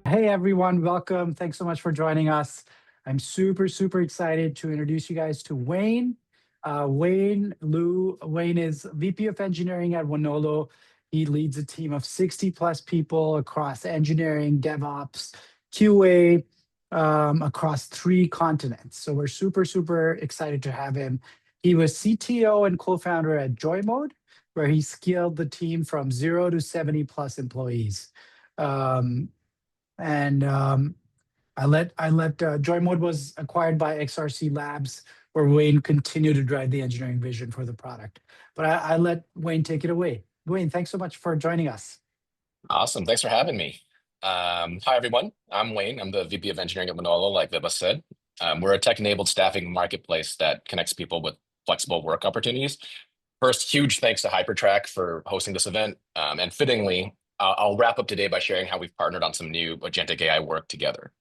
Hey everyone, welcome. Thanks so much for joining us. I'm super excited to introduce you guys to Wayne. Wayne is VP of Engineering at Wonolo. He leads a team of 60 plus people across engineering, DevOps, QA, across 3 continents. So we're super excited to have him. He was CTO and co-founder at JoyMode, where he scaled the team from 0 to 70 plus employees. And Joy Mode was acquired by XRC Labs, where Wayne continued to drive the engineering vision for the product. But I let Wayne take it away. Wayne, thanks so much for joining us. Awesome. Thanks for having me. Hi, everyone. I'm Wayne. I'm the VP of Engineering at Manolo, like Vibha said. We're a tech-enabled staffing marketplace that connects people with flexible work opportunities. First, huge thanks to Hypertrack for hosting this event. And fittingly, I'll wrap up today by sharing how we've partnered on some new agentic AI work together.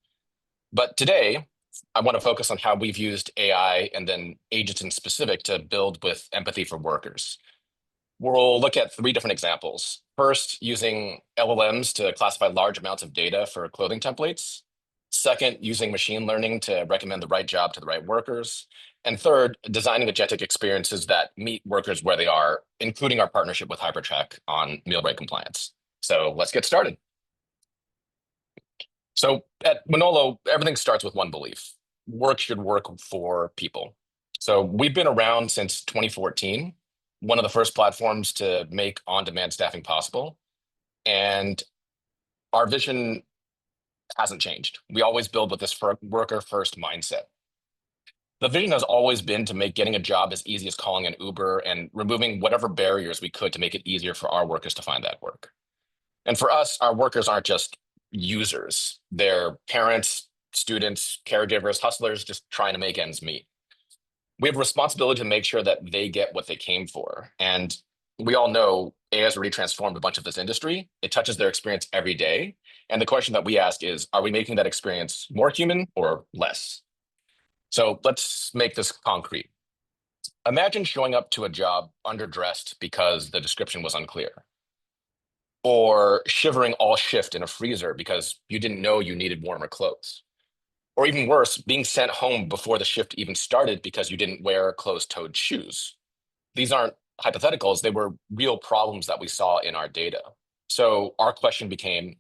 But today, I want to focus on how we've used AI and then agents in specific to build with empathy for workers. We'll look at 3 different examples. First, using LLMs to classify large amounts of data for clothing templates. Second, using machine learning to recommend the right job to the right workers. And third, designing agentic experiences that meet workers where they are, including our partnership with Hypertrack on meal rate compliance. So let's get started. So at Manolo, everything starts with one belief: work should work for people. So we've been around since 2014, one of the first platforms to make on-demand staffing possible. And our vision hasn't changed. We always build with this worker-first mindset. The vision has always been to make getting a job as easy as calling an Uber and removing whatever barriers we could to make it easier for our workers to find that work. And for us, our workers aren't just users. They're parents, students, caregivers, hustlers, just trying to make ends meet. We have a responsibility to make sure that they get what they came for. And we all know AI has already transformed a bunch of this industry. It touches their experience every day. And the question that we ask is, are we making that experience more human or less? So let's make this concrete. Imagine showing up to a job underdressed because the description was unclear, or shivering all shift in a freezer because you didn't know you needed warmer clothes. Or even worse, being sent home before the shift even started because you didn't wear closed-toed shoes. These aren't hypotheticals, they were real problems that we saw in our data. So our question became,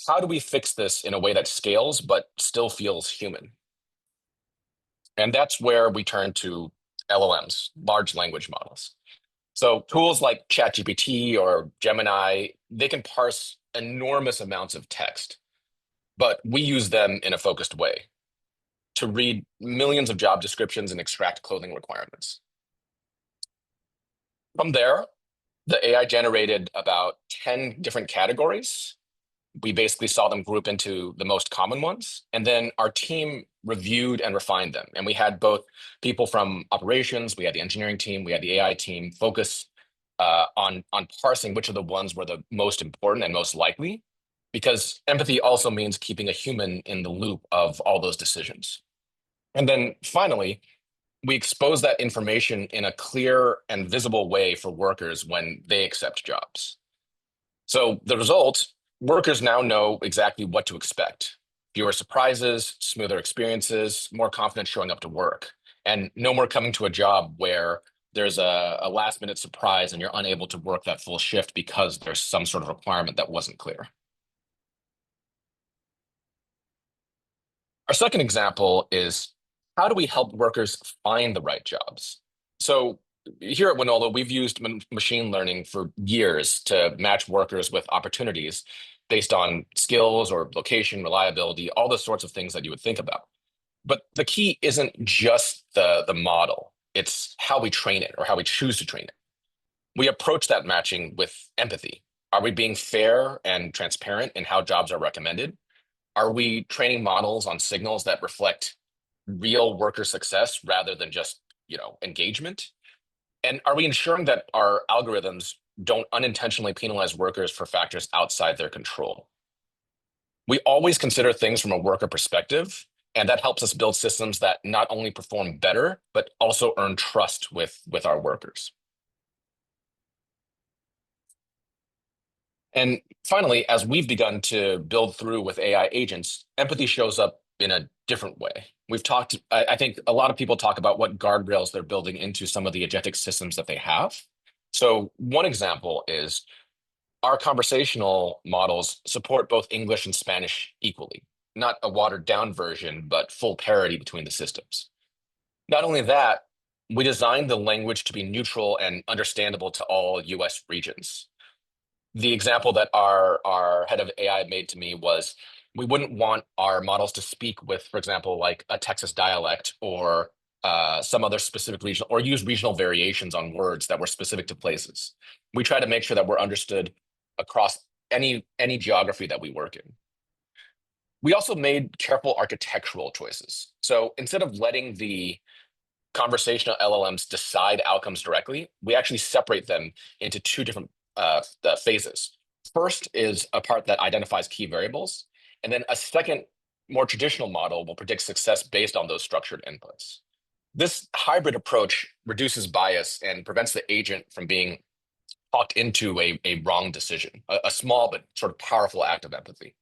how do we fix this in a way that scales but still feels human? And that's where we turn to LLMs, large language models. So tools like ChatGPT or Gemini, they can parse enormous amounts of text, but we use them in a focused way to read millions of job descriptions and extract clothing requirements. From there, the AI generated about 10 different categories. We basically saw them group into the most common ones, and then our team reviewed and refined them. And we had both people from operations, we had the engineering team, we had the AI team focus on parsing which of the ones were the most important and most likely, because empathy also means keeping a human in the loop of all those decisions. And then finally, we expose that information in a clear and visible way for workers when they accept jobs. So the result, workers now know exactly what to expect. Fewer surprises, smoother experiences, more confidence showing up to work, and no more coming to a job where there's a last minute surprise and you're unable to work that full shift because there's some sort of requirement that wasn't clear. Our second example is, how do we help workers find the right jobs? So here at Wonolo, we've used machine learning for years to match workers with opportunities based on skills or location, reliability, all the sorts of things that you would think about. But the key isn't just the model, it's how we train it or how we choose to train it. We approach that matching with empathy. Are we being fair and transparent in how jobs are recommended? Are we training models on signals that reflect real worker success rather than just, engagement? And are we ensuring that our algorithms don't unintentionally penalize workers for factors outside their control? We always consider things from a worker perspective, and that helps us build systems that not only perform better, but also earn trust with our workers. And finally, as we've begun to build through with AI agents, empathy shows up in a different way. We've talked, I think a lot of people talk about what guardrails they're building into some of the agentic systems that they have. So one example is our conversational models support both English and Spanish equally, not a watered down version, but full parity between the systems. Not only that, we designed the language to be neutral and understandable to all US regions. The example that our head of AI made to me was we wouldn't want our models to speak with, for example, like a Texas dialect or some other specific region, or use regional variations on words that were specific to places. We try to make sure that we're understood across any geography that we work in. We also made careful architectural choices. So instead of letting the conversational LLMs decide outcomes directly, we actually separate them into two different phases. First is a part that identifies key variables, and then a second, more traditional model will predict success based on those structured inputs. This hybrid approach reduces bias and prevents the agent from being talked into a wrong decision, a small but sort of powerful act of empathy.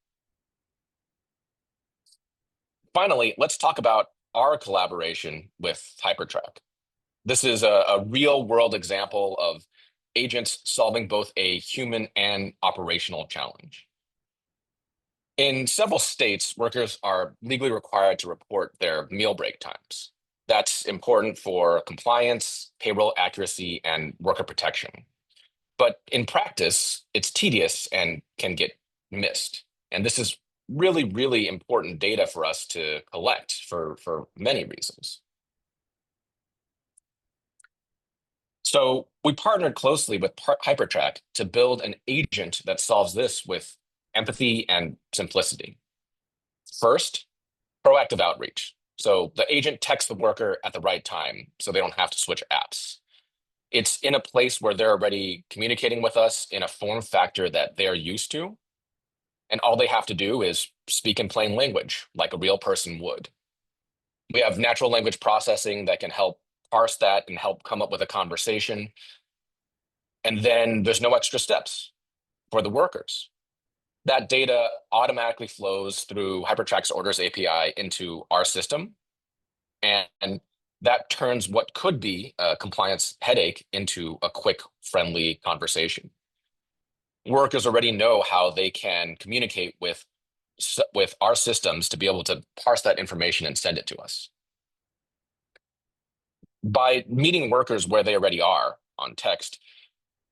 Finally, let's talk about our collaboration with Hypertrack. This is a real world example of agents solving both a human and operational challenge. In several states, workers are legally required to report their meal break times. That's important for compliance, payroll accuracy, and worker protection. But in practice, it's tedious and can get missed. And this is really, really important data for us to collect for many reasons. So we partnered closely with Hypertrack to build an agent that solves this with empathy and simplicity. First, proactive outreach. So the agent texts the worker at the right time so they don't have to switch apps. It's in a place where they're already communicating with us in a form factor that they're used to. And all they have to do is speak in plain language like a real person would. We have natural language processing that can help parse that and help come up with a conversation. And then there's no extra steps for the workers. That data automatically flows through Hypertrack's orders API into our system. And that turns what could be a compliance headache into a quick, friendly conversation. Workers already know how they can communicate with our systems to be able to parse that information and send it to us. By meeting workers where they already are on text,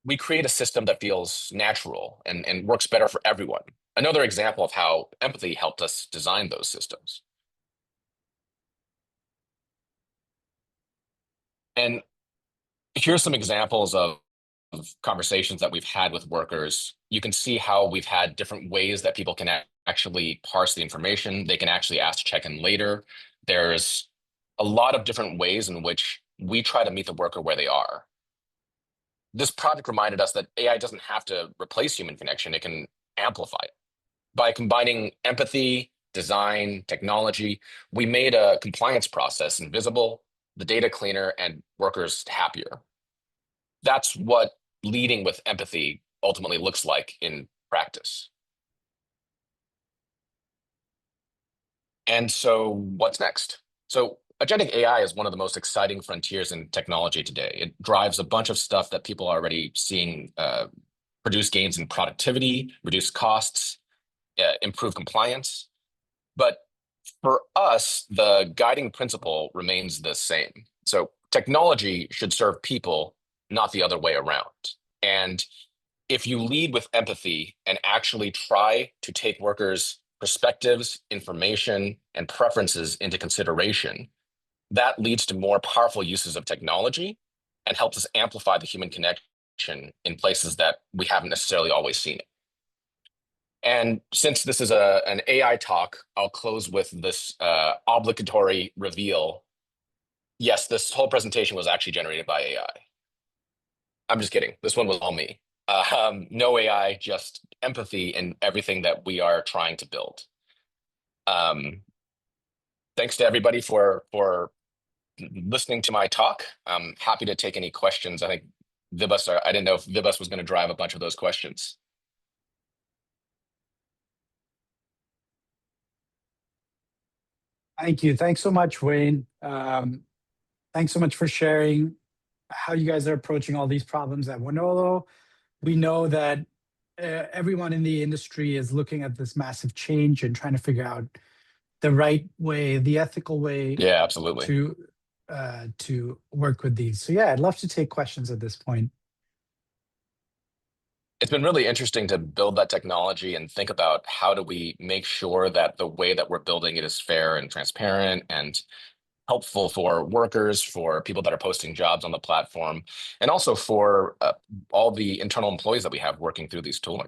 we create a system that feels natural and works better for everyone. Another example of how empathy helped us design those systems. And here's some examples of conversations that we've had with workers. You can see how we've had different ways that people can actually parse the information. They can actually ask to check in later. There's a lot of different ways in which we try to meet the worker where they are. This project reminded us that AI doesn't have to replace human connection, it can amplify it. By combining empathy, design, technology, we made a compliance process invisible, the data cleaner, and workers happier. That's what leading with empathy ultimately looks like in practice. And so what's next? So agentic AI is one of the most exciting frontiers in technology today. It drives a bunch of stuff that people are already seeing produce gains in productivity, reduce costs, improve compliance. But for us, the guiding principle remains the same. So technology should serve people, not the other way around. And if you lead with empathy and actually try to take workers' perspectives, information, and preferences into consideration, that leads to more powerful uses of technology and helps us amplify the human connection in places that we haven't necessarily always seen it. And since this is an AI talk, I'll close with this obligatory reveal. Yes, this whole presentation was actually generated by AI. I'm just kidding. This one was all me. No AI, just empathy in everything that we are trying to build. Thanks to everybody for listening to my talk. I'm happy to take any questions. I think I didn't know if Vibhas was going to drive a bunch of those questions. Thank you. Thanks so much, Wayne. Thanks so much for sharing how you guys are approaching all these problems at Wonolo. We know that everyone in the industry is looking at this massive change and trying to figure out the right way, the ethical way Yeah, absolutely. to work with these. So yeah, I'd love to take questions at this point. It's been really interesting to build that technology and think about how do we make sure that the way that we're building it is fair and transparent and helpful for workers, for people that are posting jobs on the platform, and also for all the internal employees that we have working through these tooling.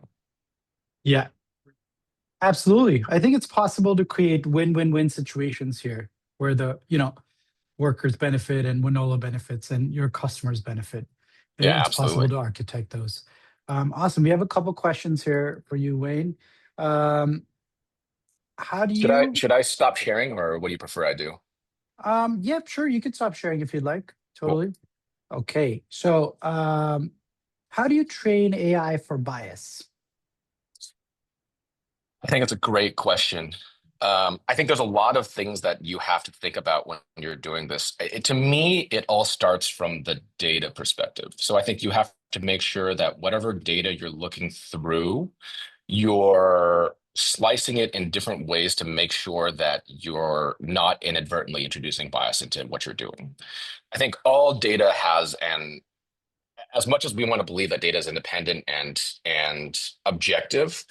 Yeah, absolutely. I think it's possible to create win-win-win situations here where the, workers benefit and Wonolo benefits and your customers benefit. I think Yeah, it's possible absolutely. to architect those. Awesome. We have a couple questions here for you, Wayne. Um, how do you Should I stop sharing, or what do you prefer I do? Yeah, sure, you can stop sharing if you'd like. Cool. Totally. Okay. So how do you train AI for bias? I think it's a great question. I think there's a lot of things that you have to think about when you're doing this. To me, it all starts from the data perspective. So I think you have to make sure that whatever data you're looking through, you're slicing it in different ways to make sure that you're not inadvertently introducing bias into what you're doing. I think all data has, and as much as we want to believe that data is independent and objective,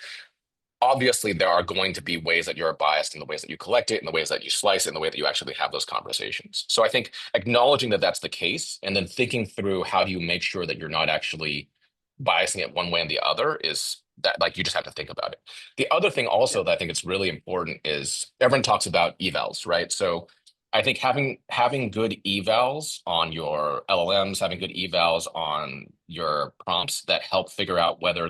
obviously there are going to be ways that you're biased in the ways that you collect it, in the ways that you slice it, in the way that you actually have those conversations. So I think acknowledging that that's the case and then thinking through how do you make sure that you're not actually biasing it one way and the other is that, like, you just have to think about it. The other thing Yeah. also that I think it's really important is everyone talks about evals, right? So I think having good evals on your LLMs, having good evals on your prompts that help figure out whether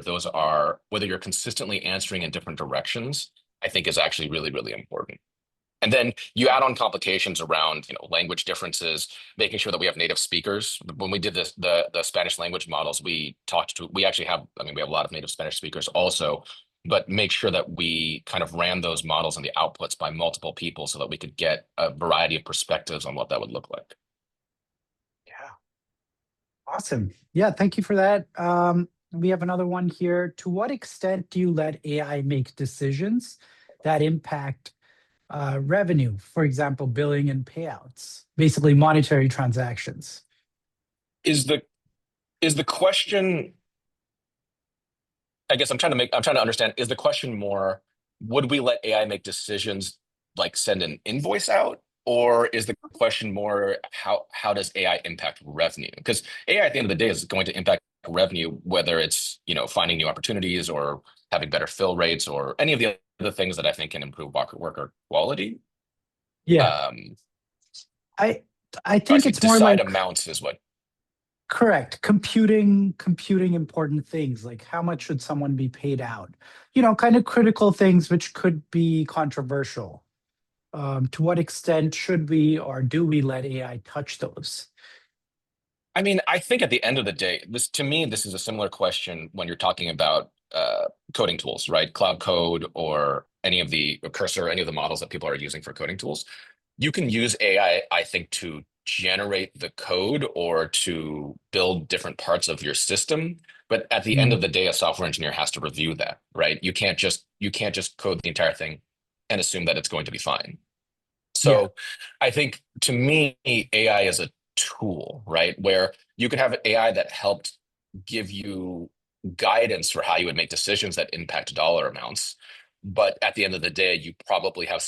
you're consistently answering in different directions, I think is actually really, really important. And then you add on complications around, language differences, making sure that we have native speakers. When we did the Spanish language models, we actually have, I mean, we have a lot of native Spanish speakers also, but make sure that we kind of ran those models and the outputs by multiple people so that we could get a variety of perspectives on what that would look like. Yeah. Awesome. Yeah, thank you for that. We have another one here. To what extent do you let AI make decisions that impact revenue? For example, billing and payouts, basically monetary transactions. Is the is the question, I guess I'm trying to understand, is the question more, would we let AI make decisions like send an invoice out? Or is the question more, how does AI impact revenue? Because AI at the end of the day is going to impact revenue, whether it's, finding new opportunities or having better fill rates or any of the other things that I think can improve worker quality. Yeah, Um, I I I think see it's more decide like amounts is what. correct computing important things like how much should someone be paid out? Kind of critical things which could be controversial. To what extent should we or do we let AI touch those? I mean, I think at the end of the day, to me, this is a similar question when you're talking about coding tools, right? Cloud Code or any of the or Cursor, any of the models that people are using for coding tools. You can use I think, to generate the code or to build different parts of your system. But at the end Mm, of the day, a software engineer has to review that, right? You can't just code the entire thing and assume that it's going to be fine. yeah, So I think to me, AI is a tool, right? Where you could have AI that helped give you guidance for how you would make decisions that impact dollar amounts. But at the end of the day, you probably have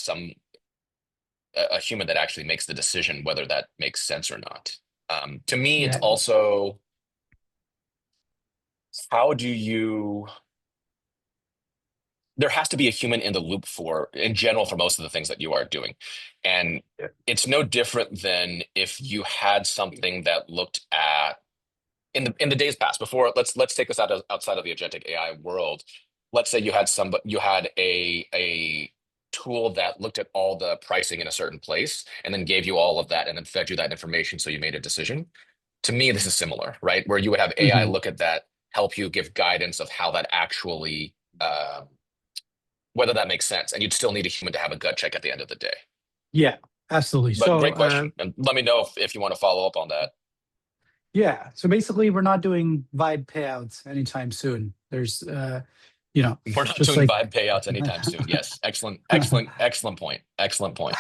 a human that actually makes the decision whether that makes sense or not. To me, it's yeah, also, how do you there has to be a human in the loop for, in general, for most of the things that you are doing. And yeah. it's no different than if you had something that looked at, in the days past, before, let's take this outside of the agentic AI world. Let's say you had a tool that looked at all the pricing in a certain place and then gave you all of that and then fed you that information so you made a decision. To me, this is similar, right? Where you would have AI Mhm. look at that, help you give guidance of how that actually whether that makes sense. And you'd still need a human to have a gut check at the end of the day. Yeah, absolutely. But So great question, and let me know if you want to follow up on that. yeah, so basically we're not doing vibe payouts anytime soon. There's you know, We're not just doing like vibe payouts anytime soon. Yes, excellent, excellent, excellent point. Excellent point.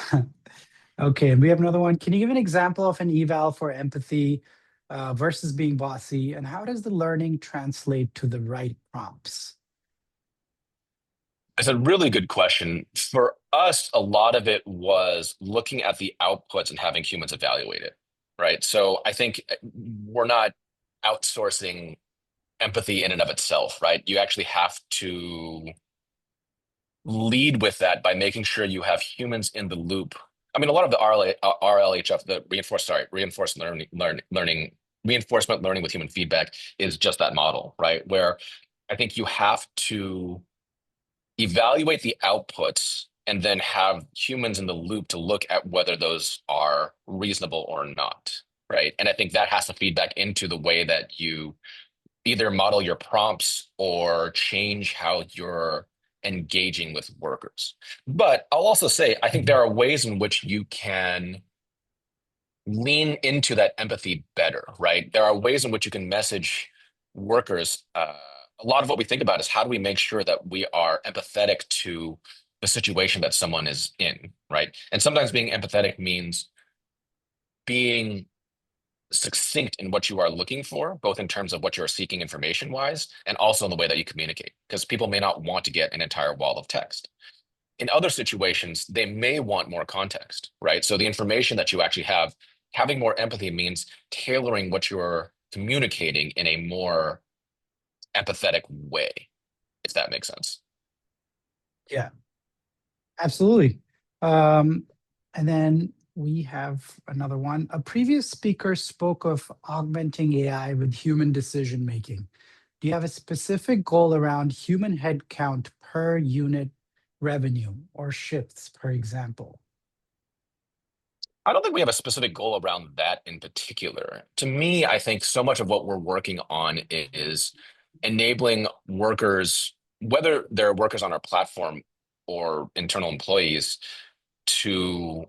okay, and we have another one. Can you give an example of an eval for empathy versus being bossy, and how does the learning translate to the right prompts? It's a really good question. For us, a lot of it was looking at the outputs and having humans evaluate it, right? So I think we're not outsourcing empathy in and of itself, right? You actually have to lead with that by making sure you have humans in the loop. I mean, a lot of the RLHF, the reinforcement learning with human feedback is just that model, right? Where I think you have to evaluate the outputs and then have humans in the loop to look at whether those are reasonable or not, right? And I think that has to feed back into the way that you either model your prompts or change how you're engaging with workers. But I'll also say, I think there are ways in which you can lean into that empathy better, right? There are ways in which you can message workers. A lot of what we think about is how do we make sure that we are empathetic to the situation that someone is in, right? And sometimes being empathetic means being succinct in what you are looking for, both in terms of what you're seeking information wise and also in the way that you communicate, because people may not want to get an entire wall of text. In other situations, they may want more context, right? So the information that you actually have, having more empathy means tailoring what you're communicating in a more empathetic way, if that makes sense. Yeah, absolutely. Um, and then we have another one. A previous speaker spoke of augmenting AI with human decision making. Do you have a specific goal around human headcount per unit revenue or shifts, per example? I don't think we have a specific goal around that in particular. To me, I think so much of what we're working on is enabling workers, whether they're workers on our platform or internal employees, to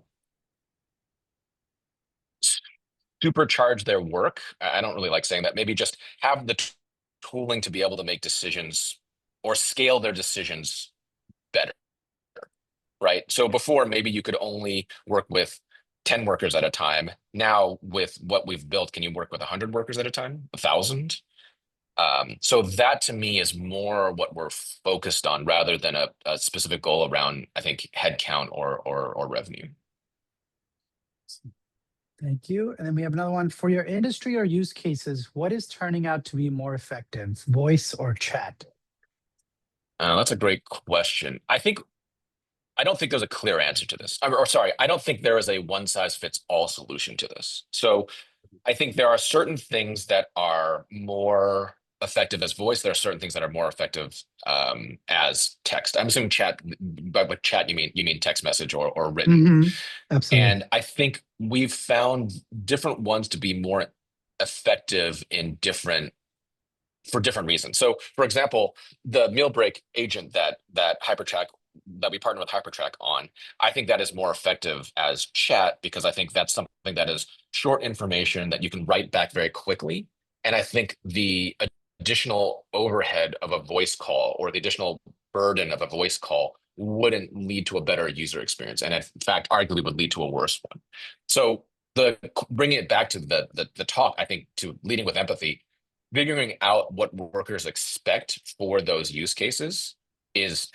supercharge their work. I don't really like saying that. Maybe just have the tooling to be able to make decisions or scale their decisions better, right? So before, maybe you could only work with 10 workers at a time. Now, with what we've built, can you work with 100 workers at a time? 1,000? So that to me is more what we're focused on rather than a specific goal around, I think, headcount or revenue. Thank you. And then we have another one. For your industry or use cases, what is turning out to be more effective, voice or chat? That's a great question. I don't think there's a clear answer to this. Or sorry, I don't think there is a one size fits all solution to this. So I think there are certain things that are more effective as voice. There are certain things that are more effective as text. I'm assuming chat. By chat, you mean text message or written. Absolutely. And I think we've found different ones to be more effective in different for different reasons. So, for example, the meal break agent that Hypertrack that we partner with Hypertrack on, I think that is more effective as chat because I think that's something that is short information that you can write back very quickly. And I think the additional overhead of a voice call or the additional burden of a voice call wouldn't lead to a better user experience, and in fact, arguably would lead to a worse one. So the bringing it back to the talk, I think to leading with empathy, figuring out what workers expect for those use cases is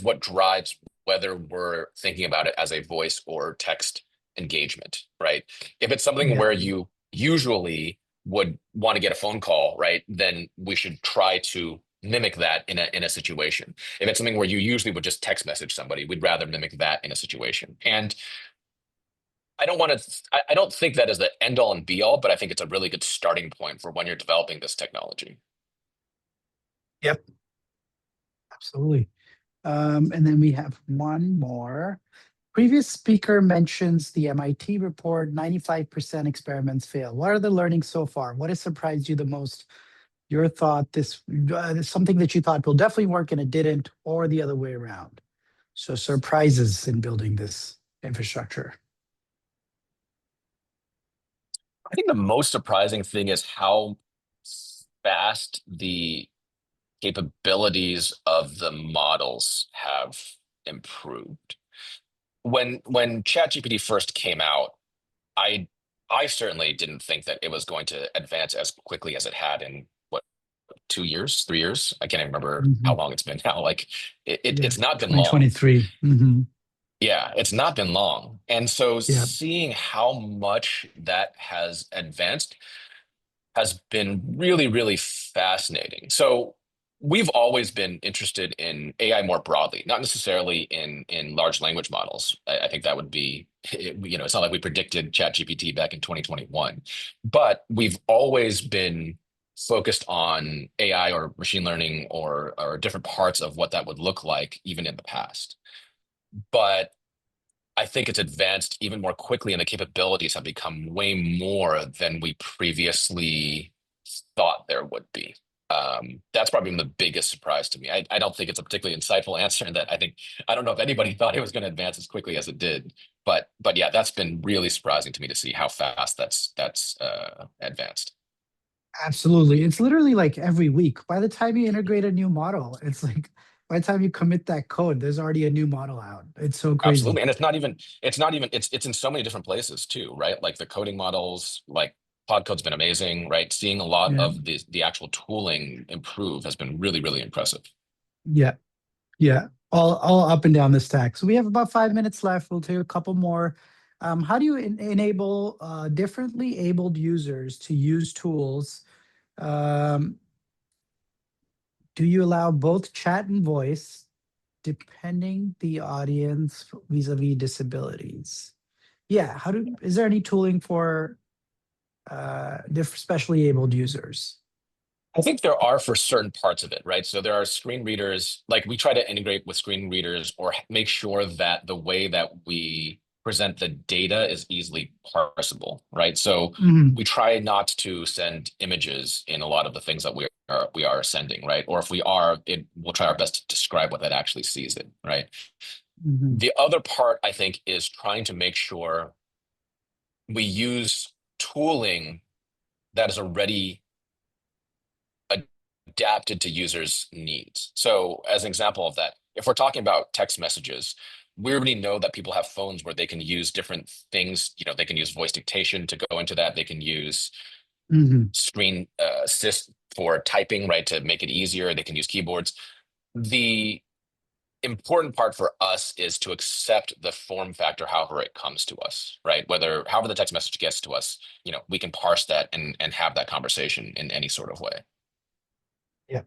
what drives whether we're thinking about it as a voice or text engagement, right? If it's something Yeah. where you usually would want to get a phone call, right, then we should try to mimic that in a situation. If it's something where you usually would just text message somebody, we'd rather mimic that in a situation. And I don't think that is the end all and be all, but I think it's a really good starting point for when you're developing this technology. Yep. Absolutely. And then we have one more. Previous speaker mentions the MIT report, 95% experiments fail. What are the learnings so far? What has surprised you the most? Your thought, something that you thought will definitely work and it didn't, or the other way around. So surprises in building this infrastructure? I think the most surprising thing is how fast the capabilities of the models have improved. When ChatGPT first came out, I I certainly didn't think that it was going to advance as quickly as it had in what 2 years, 3 years. I can't even remember how Mhm. long it's been now. Like Yeah, it's not been long. 2023. Yeah, it's not been long. And so Yeah. seeing how much that has advanced has been really, really fascinating. So we've always been interested in AI more broadly, not necessarily in large language models. I think that would be, it's not like we predicted ChatGPT back in 2021, but we've always been focused on AI or machine learning or different parts of what that would look like even in the past. But I think it's advanced even more quickly, and the capabilities have become way more than we previously thought there would be. That's probably been the biggest surprise to me. I don't think it's a particularly insightful answer, and that I don't know if anybody thought it was going to advance as quickly as it did. But yeah, that's been really surprising to me to see how fast that's advanced. Absolutely. It's literally like every week. By the time you integrate a new model, it's like by the time you commit that code, there's already a new model out. It's so crazy. Absolutely. And it's not even it's in so many different places too, right? Like the coding models, like Cloud Code's been amazing, right? Seeing a lot Yeah. of the actual tooling improve has been really, really impressive. Yeah. Yeah. All up and down the stack. So we have about 5 minutes left. We'll take a couple more. How do you enable differently abled users to use tools? Um, do you allow both chat and voice, depending the audience vis-a-vis disabilities? Yeah. Is there any tooling for specially abled users? I think there are for certain parts of it, right? So there are screen readers, like we try to integrate with screen readers or make sure that the way that we present the data is easily parsable, right? So Mhm. we try not to send images in a lot of the things that we are sending, right? Or if we are, we'll try our best to describe what that actually sees it, right? Mhm. The other part, I think, is trying to make sure we use tooling that is already adapted to users' needs. So, as an example of that, if we're talking about text messages, we already know that people have phones where they can use different things. They can use voice dictation to go into that. They can use Mhm. screen assist for typing, right, to make it easier. They can use keyboards. The important part for us is to accept the form factor however it comes to us, right? However the text message gets to us, we can parse that and have that conversation in any sort of way. Yeah.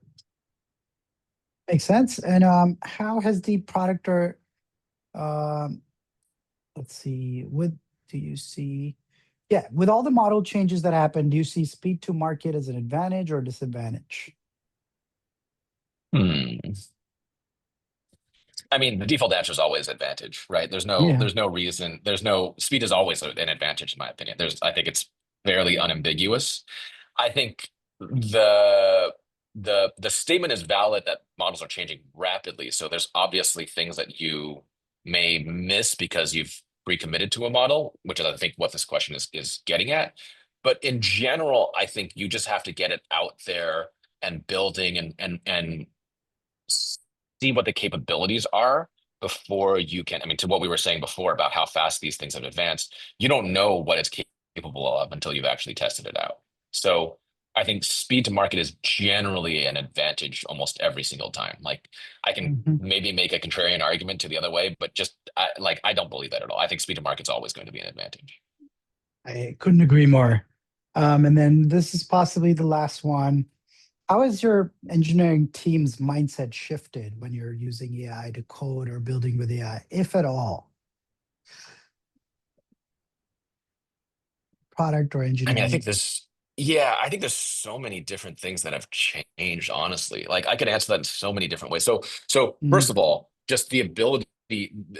Makes sense. And how has the product or um, let's see, do you see, yeah, with all the model changes that happen, do you see speed to market as an advantage or disadvantage? Hmm. I mean, the default answer is always advantage, right? There's no, Yeah. there's no reason, there's no speed is always an advantage in my opinion. I think it's fairly unambiguous. I think the statement is valid that models are changing rapidly. So there's obviously things that you may miss because you've pre-committed to a model, which is I think what this question is getting at. But in general, I think you just have to get it out there and building and see what the capabilities are before you can. I mean, to what we were saying before about how fast these things have advanced, you don't know what it's capable of until you've actually tested it out. So I think speed to market is generally an advantage almost every single time. Like I can Mhm. maybe make a contrarian argument to the other way, but just I don't believe that at all. I think speed to market is always going to be an advantage. I couldn't agree more. And then this is possibly the last one. How has your engineering team's mindset shifted when you're using AI to code or building with AI, if at all? Product or I mean, engineering? I think there's so many different things that have changed, honestly. Like I could answer that in so many different ways. So first Mm, of all, just the ability,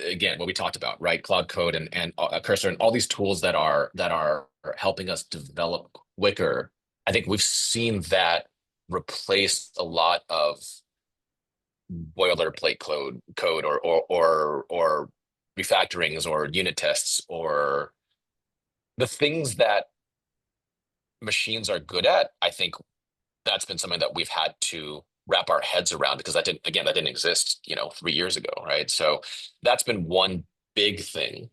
again, what we talked about, right? Cloud Code and Cursor and all these tools that are helping us develop quicker. I think we've seen that replace a lot of boilerplate code or refactorings or unit tests or the things that machines are good at. I think that's been something that we've had to wrap our heads around because that didn't exist, 3 years ago, right? So that's been one big thing.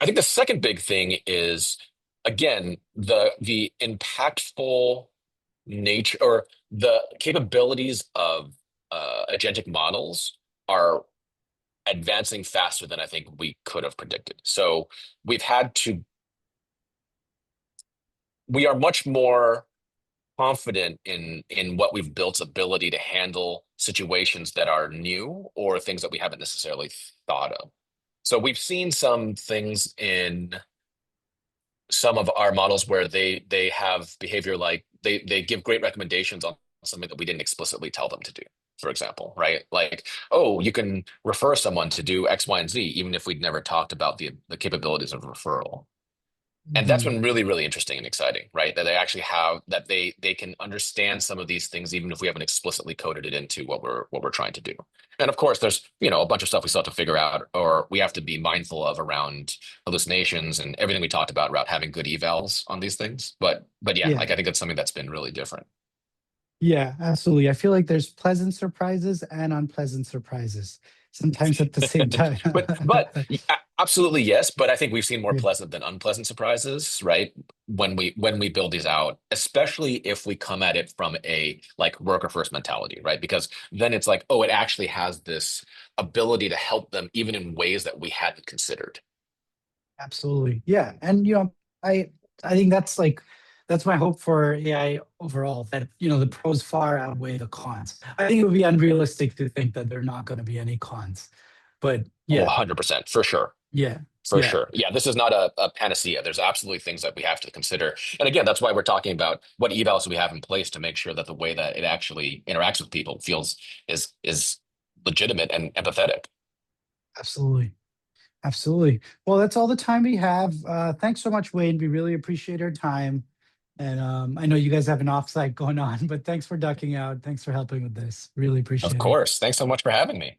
I think the second big thing is, again, the impactful nature or the capabilities of agentic models are advancing faster than I think we could have predicted. So we've had to, we are much more confident in what we've built's ability to handle situations that are new or things that we haven't necessarily thought of. So we've seen some things in some of our models where they have behavior like they give great recommendations on something that we didn't explicitly tell them to do, for example, right? Like, oh, you can refer someone to do X, Y, and Z, even if we'd never talked about the capabilities of referral. And that's Mhm. been really, really interesting and exciting, right? That they actually have that they can understand some of these things even if we haven't explicitly coded it into what we're trying to do. And of course, there's a bunch of stuff we still have to figure out, or we have to be mindful of around hallucinations and everything we talked about having good evals on these things. But yeah, Yeah. like I think that's something that's been really different. Yeah, absolutely. I feel like there's pleasant surprises and unpleasant surprises sometimes at the same time. Absolutely yes, but I think we've seen more Yeah, pleasant than unpleasant surprises, right? When we build these out, especially if we come at it from a like worker first mentality, right? Because then it's like, oh, it actually has this ability to help them even in ways that we hadn't considered. absolutely. Yeah. And I think that's my hope for AI overall, that the pros far outweigh the cons. I think it would be unrealistic to think that there are not going to be any cons. But Oh, yeah, 100%, for sure. yeah, For yeah, sure. Yeah, this is not a panacea. There's absolutely things that we have to consider. And again, that's why we're talking about what evals we have in place to make sure that the way that it actually interacts with people feels is legitimate and empathetic. absolutely. Absolutely. Well, that's all the time we have. Thanks so much, Wayne. We really appreciate your time. And I know you guys have an offsite going on, but thanks for ducking out. Thanks for helping with this. Really Of appreciate it. course. Thanks so much for having me.